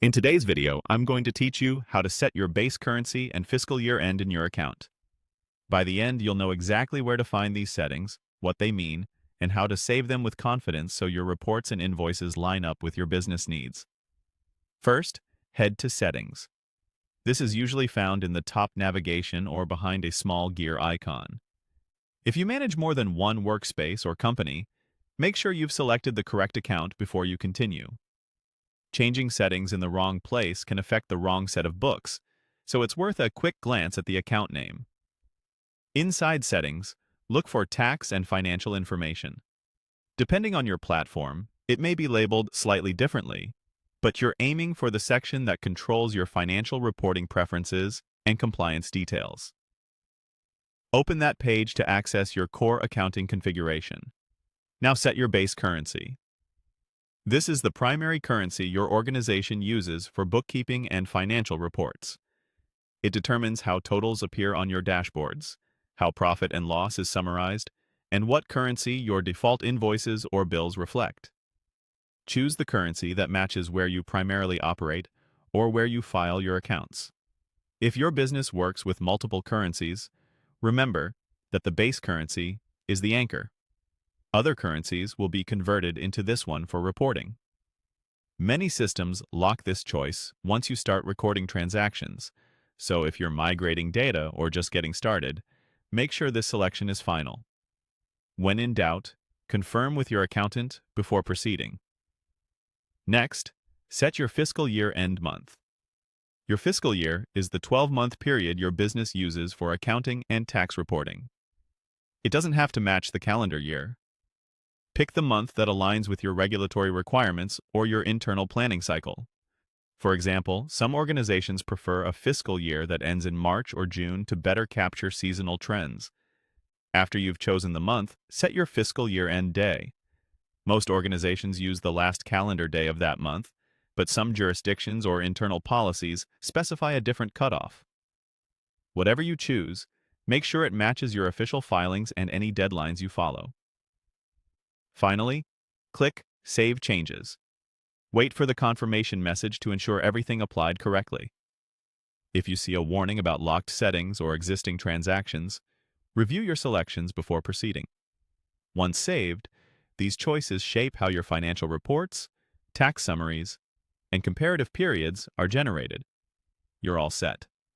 In today's video, I'm going to teach you how to set your base currency and fiscal year end in your account. By the end, you'll know exactly where to find these settings, what they mean, and how to save them with confidence so your reports and invoices line up with your business needs. First, head to Settings. This is usually found in the top navigation or behind a small gear icon. If you manage more than one workspace or company, make sure you've selected the correct account before you continue. Changing settings in the wrong place can affect the wrong set of books, so it's worth a quick glance at the account name. Inside Settings, look for Tax and Financial Information. Depending on your platform, it may be labeled slightly differently, but you're aiming for the section that controls your financial reporting preferences and compliance details. Open that page to access your core accounting configuration. Now set your base currency. This is the primary currency your organization uses for bookkeeping and financial reports. It determines how totals appear on your dashboards, how profit and loss is summarized, and what currency your default invoices or bills reflect. Choose the currency that matches where you primarily operate or where you file your accounts. If your business works with multiple currencies, remember that the base currency is the anchor. Other currencies will be converted into this one for reporting. Many systems lock this choice once you start recording transactions, so if you're migrating data or just getting started, make sure this selection is final. When in doubt, confirm with your accountant before proceeding. Next, set your fiscal year end month. Your fiscal year is the 12-month period your business uses for accounting and tax reporting. It doesn't have to match the calendar year. Pick the month that aligns with your regulatory requirements or your internal planning cycle. For example, some organizations prefer a fiscal year that ends in March or June to better capture seasonal trends. After you've chosen the month, set your fiscal year-end day. Most organizations use the last calendar day of that month, but some jurisdictions or internal policies specify a different cutoff. Whatever you choose, make sure it matches your official filings and any deadlines you follow. Finally, click Save Changes. Wait for the confirmation message to ensure everything applied correctly. If you see a warning about locked settings or existing transactions, review your selections before proceeding. Once saved, these choices shape how your financial reports, tax summaries, and comparative periods are generated. You're all set.